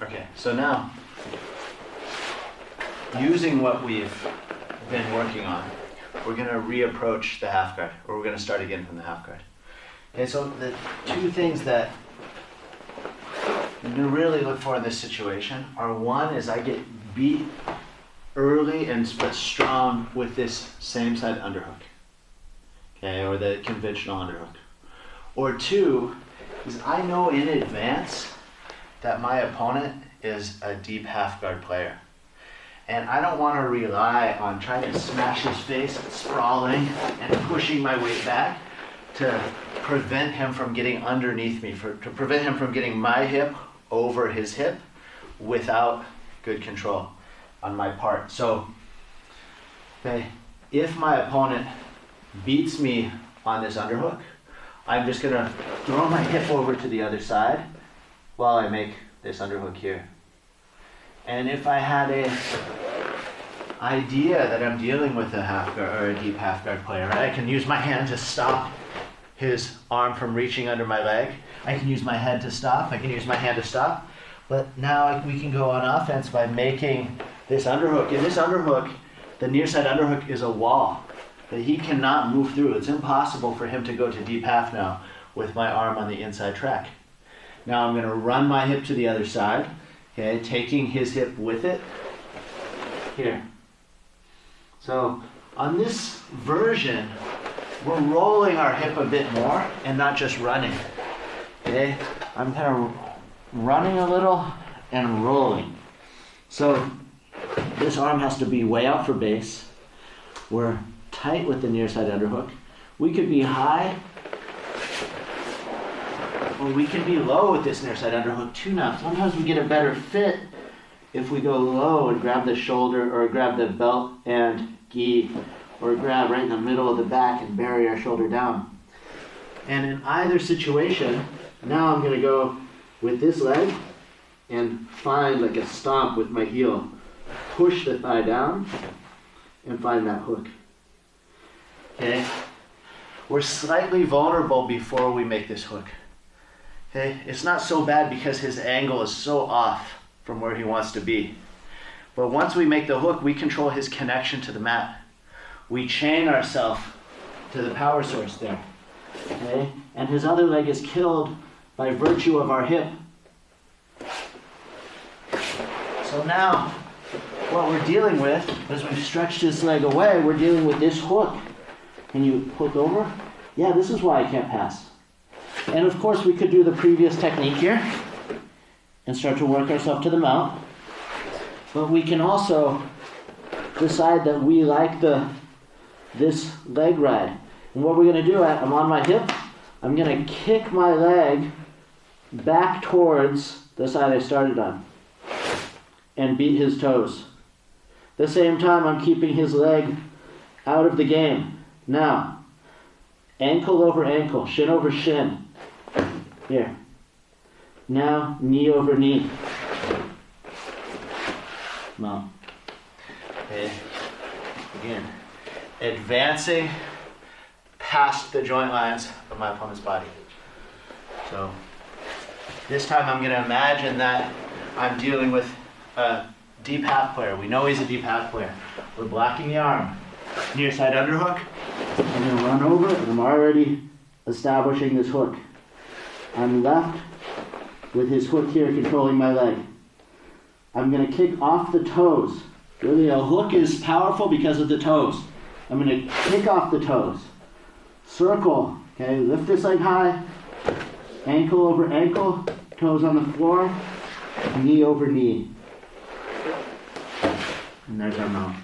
Okay, so now, using what we've been working on, we're going to reapproach the half guard, or we're going to start again from the half guard. Okay, so the two things that you really look for in this situation are, one is I get beat early but strong with this same side underhook, okay, or the conventional underhook. Or two is I know in advance that my opponent is a deep half guard player. And I don't want to rely on trying to smash his face, sprawling, and pushing my weight back to prevent him from getting underneath me, to prevent him from getting my hip over his hip without good control on my part. So, okay, if my opponent beats me on this underhook, I'm just going to throw my hip over to the other side while I make this underhook here. And if I had a idea that I'm dealing with a half guard or a deep half guard player, right? I can use my hand to stop his arm from reaching under my leg. I can use my head to stop. I can use my hand to stop. But now we can go on offense by making this underhook. And this underhook, the near side underhook, is a wall that he cannot move through. It's impossible for him to go to deep half now with my arm on the inside track. Now I'm going to run my hip to the other side, okay, taking his hip with it here. So on this version, we're rolling our hip a bit more and not just running. Okay, I'm kind of running a little and rolling. So this arm has to be way out for base. We're tight with the near side underhook. We could be high, or we can be low with this near side underhook too now. Sometimes we get a better fit if we go low and grab the shoulder or grab the belt and gi, or grab right in the middle of the back and bury our shoulder down. And in either situation, now I'm going to go with this leg and find like a stomp with my heel. Push the thigh down and find that hook. Okay? We're slightly vulnerable before we make this hook. Okay? It's not so bad because his angle is so off from where he wants to be. But once we make the hook, we control his connection to the mat. We chain ourselves to the power source there. Okay? And his other leg is killed by virtue of our hip. So now, what we're dealing with, as we've stretched his leg away, we're dealing with this hook. Can you hook over? Yeah, this is why I can't pass. And of course, we could do the previous technique here and start to work ourselves to the mount. But we can also decide that we like this leg ride. And what we're going to do, I'm on my hip, I'm going to kick my leg back towards the side I started on and beat his toes. At the same time, I'm keeping his leg out of the game. Now, ankle over ankle, shin over shin. Here. Now, knee over knee. Mount. Okay. Again, advancing past the joint lines of my opponent's body. So, this time I'm going to imagine that I'm dealing with a deep half player. We know he's a deep half player. We're blocking the arm. Near side underhook. I'm going to run over and I'm already establishing this hook. I'm left with his hook here controlling my leg. I'm going to kick off the toes. Really, a hook is powerful because of the toes. I'm going to kick off the toes. Circle. Okay, lift this leg high. Ankle over ankle. Toes on the floor. Knee over knee. And there's our mount.